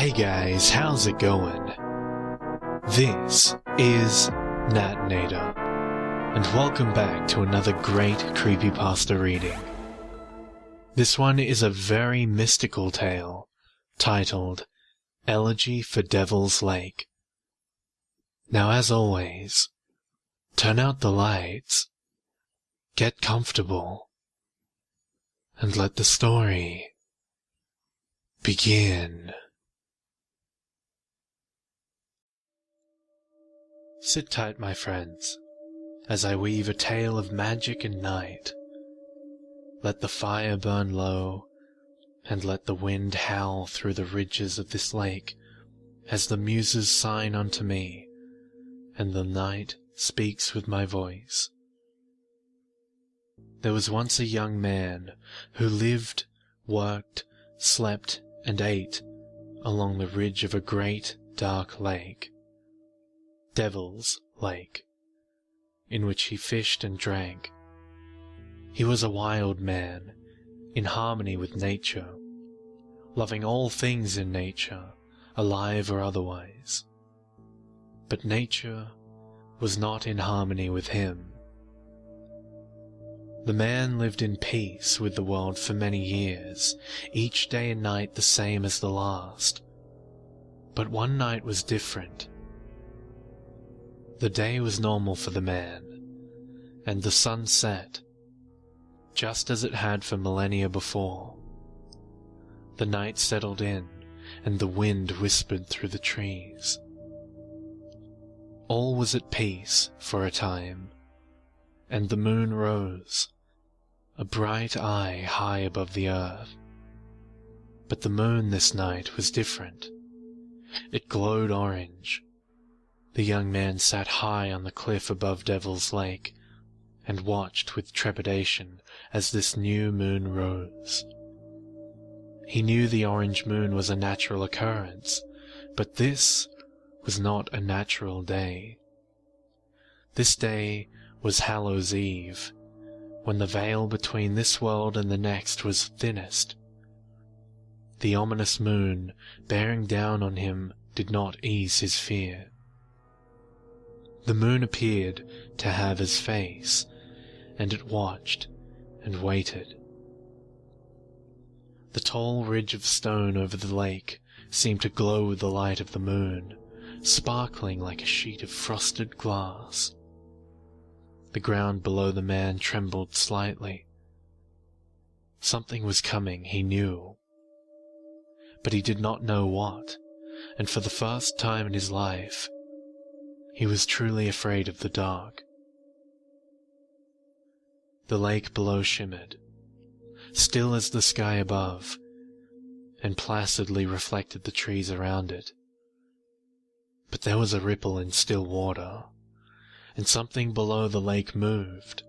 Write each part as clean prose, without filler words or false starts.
Hey guys, how's it going? This is Natinator, and welcome back to another great creepypasta reading. This one is a very mystical tale, titled Elegy for Devil's Lake. Now as always, turn out the lights, get comfortable, and let the story begin. Sit tight, my friends, as I weave a tale of magic and night. Let the fire burn low, and let the wind howl through the ridges of this lake, as the muses sign unto me, and the night speaks with my voice. There was once a young man who lived, worked, slept, and ate along the ridge of a great dark lake, Devil's Lake, in which he fished and drank. He was a wild man, in harmony with nature, loving all things in nature, alive or otherwise. But nature was not in harmony with him. The man lived in peace with the world for many years, each day and night the same as the last. But one night was different. The day was normal for the man, and the sun set, just as it had for millennia before. The night settled in, and the wind whispered through the trees. All was at peace for a time, and the moon rose, a bright eye high above the earth. But the moon this night was different. It glowed orange. The young man sat high on the cliff above Devil's Lake, and watched with trepidation as this new moon rose. He knew the orange moon was a natural occurrence, but this was not a natural day. This day was Hallow's Eve, when the veil between this world and the next was thinnest. The ominous moon bearing down on him did not ease his fear. The moon appeared to have his face, and it watched and waited. The tall ridge of stone over the lake seemed to glow with the light of the moon, sparkling like a sheet of frosted glass. The ground below the man trembled slightly. Something was coming, he knew. But he did not know what, and for the first time in his life, he was truly afraid of the dark. The lake below shimmered, still as the sky above, and placidly reflected the trees around it. But there was a ripple in still water, and something below the lake moved.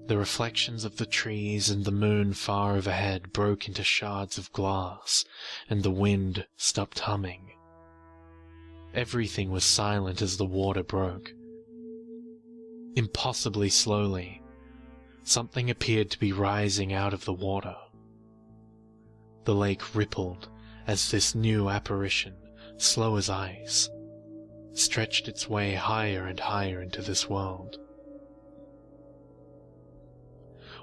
The reflections of the trees and the moon far overhead broke into shards of glass, and the wind stopped humming. Everything was silent as the water broke. Impossibly slowly, something appeared to be rising out of the water. The lake rippled as this new apparition, slow as ice, stretched its way higher and higher into this world.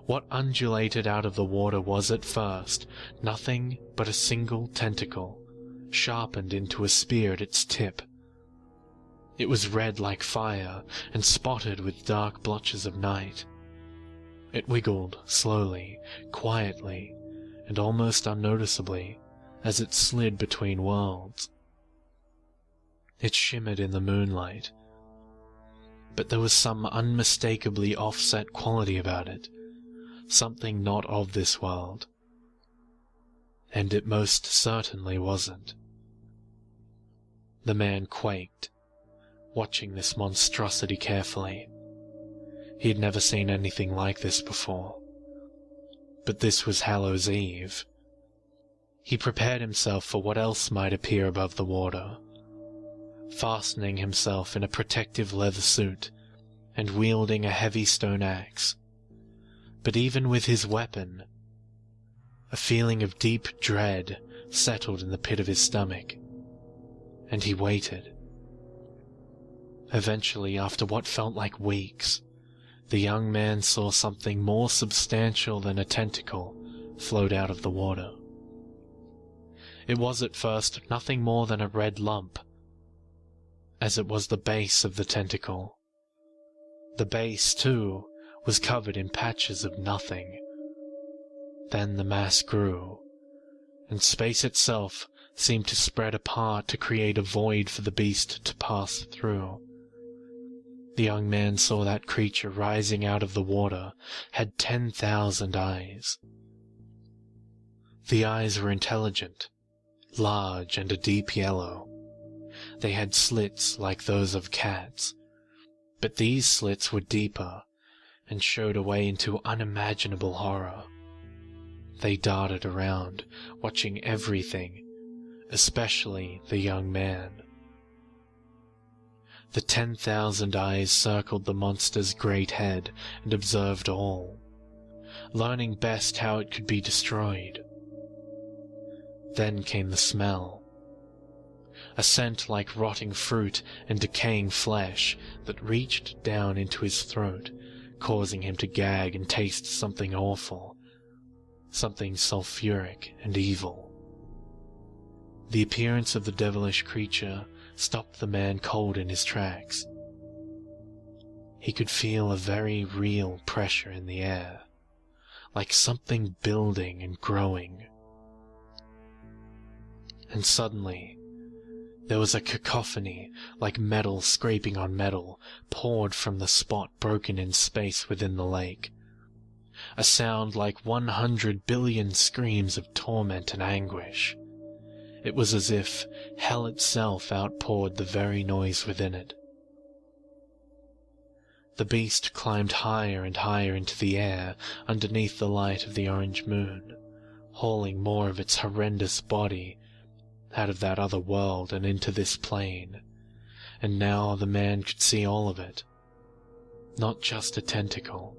What undulated out of the water was at first nothing but a single tentacle, sharpened into a spear at its tip. It was red like fire and spotted with dark blotches of night. It wiggled slowly, quietly, and almost unnoticeably as it slid between worlds. It shimmered in the moonlight, but there was some unmistakably offset quality about it, something not of this world. And it most certainly wasn't. The man quaked, watching this monstrosity carefully. He had never seen anything like this before. But this was Hallow's Eve. He prepared himself for what else might appear above the water, fastening himself in a protective leather suit and wielding a heavy stone axe. But even with his weapon, a feeling of deep dread settled in the pit of his stomach, and he waited. Eventually, after what felt like weeks, the young man saw something more substantial than a tentacle float out of the water. It was at first nothing more than a red lump, as it was the base of the tentacle. The base, too, was covered in patches of nothing. Then the mass grew, and space itself seemed to spread apart to create a void for the beast to pass through. The young man saw that creature rising out of the water had 10,000 eyes. The eyes were intelligent, large and a deep yellow. They had slits like those of cats, but these slits were deeper and showed away into unimaginable horror. They darted around, watching everything, especially the young man. The 10,000 eyes circled the monster's great head and observed all, learning best how it could be destroyed. Then came the smell, a scent like rotting fruit and decaying flesh that reached down into his throat, causing him to gag and taste something awful, something sulfuric and evil. The appearance of the devilish creature stopped the man cold in his tracks. He could feel a very real pressure in the air, like something building and growing. And suddenly, there was a cacophony like metal scraping on metal poured from the spot broken in space within the lake. A sound like 100 billion screams of torment and anguish. It was as if hell itself outpoured the very noise within it. The beast climbed higher and higher into the air underneath the light of the orange moon, hauling more of its horrendous body out of that other world and into this plane, and now the man could see all of it, not just a tentacle.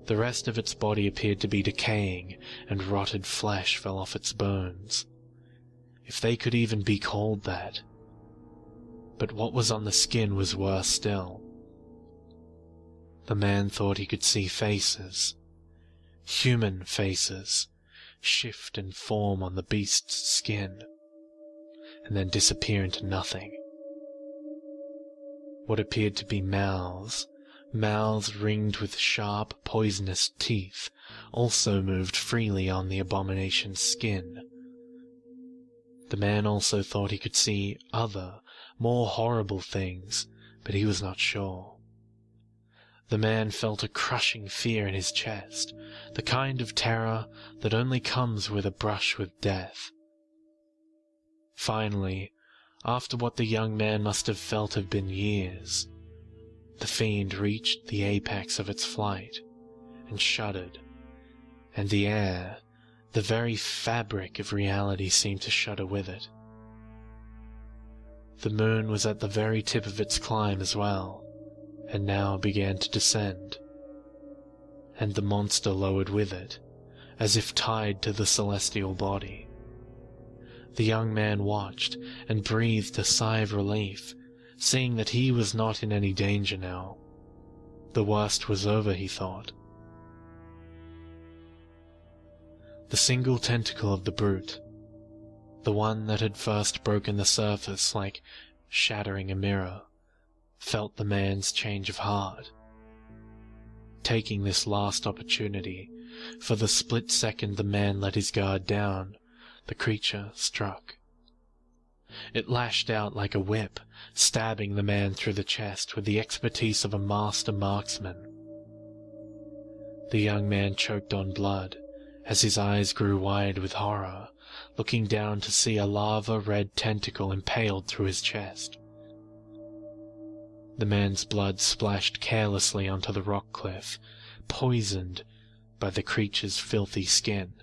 The rest of its body appeared to be decaying, and rotted flesh fell off its bones, if they could even be called that. But what was on the skin was worse still. The man thought he could see faces, human faces, shift and form on the beast's skin, and then disappear into nothing. What appeared to be mouths ringed with sharp, poisonous teeth, also moved freely on the abomination's skin. The man also thought he could see other, more horrible things, but he was not sure. The man felt a crushing fear in his chest, the kind of terror that only comes with a brush with death. Finally, after what the young man must have felt have been years, the fiend reached the apex of its flight, and shuddered, and the air, the very fabric of reality, seemed to shudder with it. The moon was at the very tip of its climb as well, and now began to descend, and the monster lowered with it, as if tied to the celestial body. The young man watched, and breathed a sigh of relief, seeing that he was not in any danger now. The worst was over, he thought. The single tentacle of the brute, the one that had first broken the surface like shattering a mirror, felt the man's change of heart. Taking this last opportunity, for the split second the man let his guard down, the creature struck. It lashed out like a whip, stabbing the man through the chest with the expertise of a master marksman. The young man choked on blood, as his eyes grew wide with horror, looking down to see a lava-red tentacle impaled through his chest. The man's blood splashed carelessly onto the rock cliff, poisoned by the creature's filthy skin.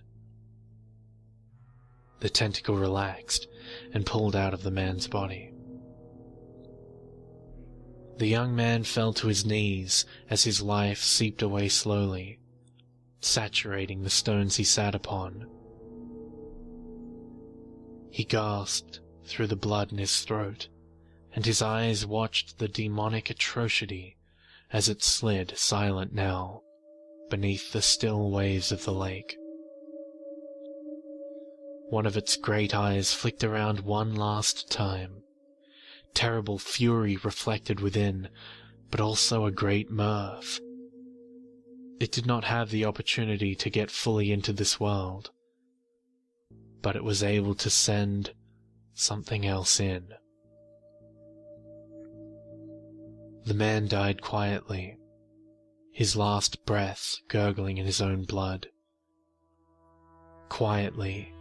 The tentacle relaxed and pulled out of the man's body. The young man fell to his knees as his life seeped away slowly, saturating the stones he sat upon. He gasped through the blood in his throat, and his eyes watched the demonic atrocity as it slid, silent now, beneath the still waves of the lake. One of its great eyes flicked around one last time. Terrible fury reflected within, but also a great mirth. It did not have the opportunity to get fully into this world, but it was able to send something else in. The man died quietly, his last breath gurgling in his own blood. Quietly,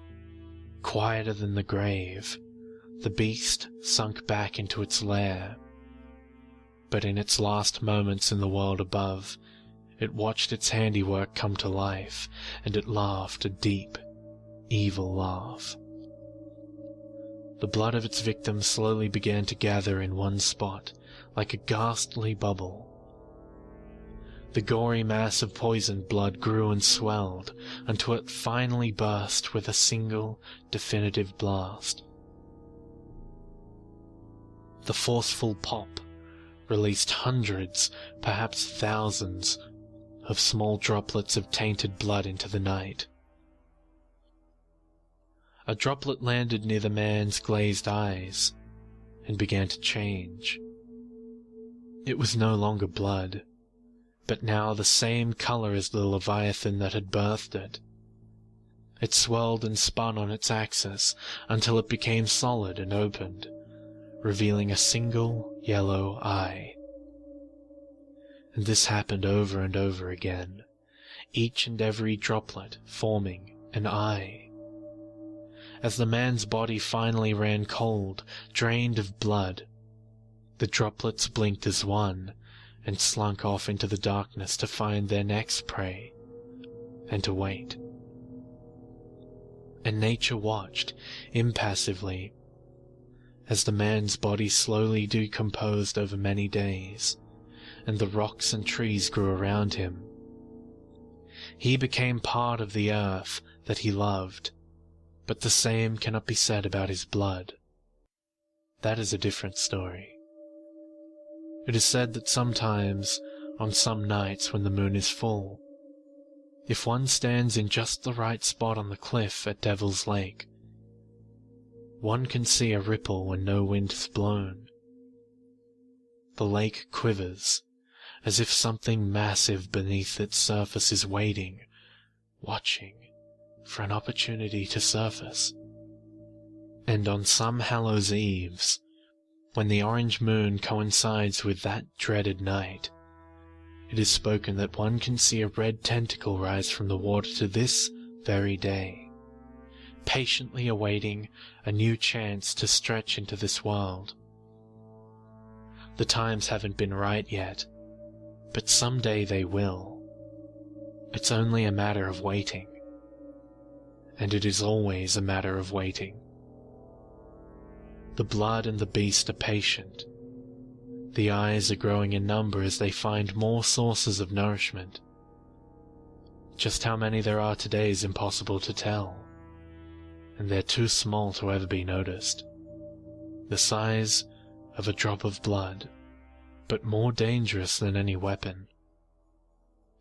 quieter than the grave, the beast sunk back into its lair. But in its last moments in the world above, it watched its handiwork come to life, and it laughed a deep, evil laugh. The blood of its victim slowly began to gather in one spot, like a ghastly bubble. The gory mass of poisoned blood grew and swelled, until it finally burst with a single, definitive blast. The forceful pop released hundreds, perhaps thousands, of small droplets of tainted blood into the night. A droplet landed near the man's glazed eyes, and began to change. It was no longer blood, but now the same color as the leviathan that had birthed it. It swirled and spun on its axis until it became solid and opened, revealing a single yellow eye. And this happened over and over again, each and every droplet forming an eye. As the man's body finally ran cold, drained of blood, the droplets blinked as one, and slunk off into the darkness to find their next prey, and to wait. And nature watched, impassively, as the man's body slowly decomposed over many days, and the rocks and trees grew around him. He became part of the earth that he loved, but the same cannot be said about his blood. That is a different story. It is said that sometimes, on some nights when the moon is full, if one stands in just the right spot on the cliff at Devil's Lake, one can see a ripple when no wind has blown. The lake quivers, as if something massive beneath its surface is waiting, watching for an opportunity to surface. And on some Hallows Eves, when the orange moon coincides with that dreaded night, it is spoken that one can see a red tentacle rise from the water to this very day, patiently awaiting a new chance to stretch into this world. The times haven't been right yet, but someday they will. It's only a matter of waiting, and it is always a matter of waiting. The blood and the beast are patient. The eyes are growing in number as they find more sources of nourishment. Just how many there are today is impossible to tell, and they're too small to ever be noticed. The size of a drop of blood, but more dangerous than any weapon.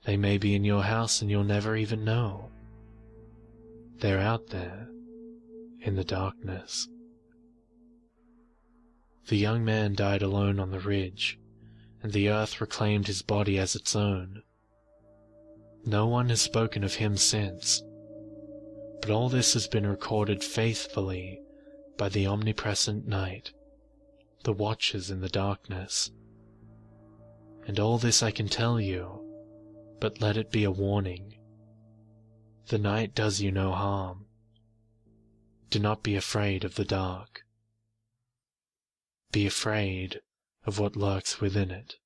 They may be in your house and you'll never even know. They're out there, in the darkness. The young man died alone on the ridge, and the earth reclaimed his body as its own. No one has spoken of him since, but all this has been recorded faithfully by the omnipresent night, the watchers in the darkness. And all this I can tell you, but let it be a warning. The night does you no harm. Do not be afraid of the dark. Be afraid of what lurks within it.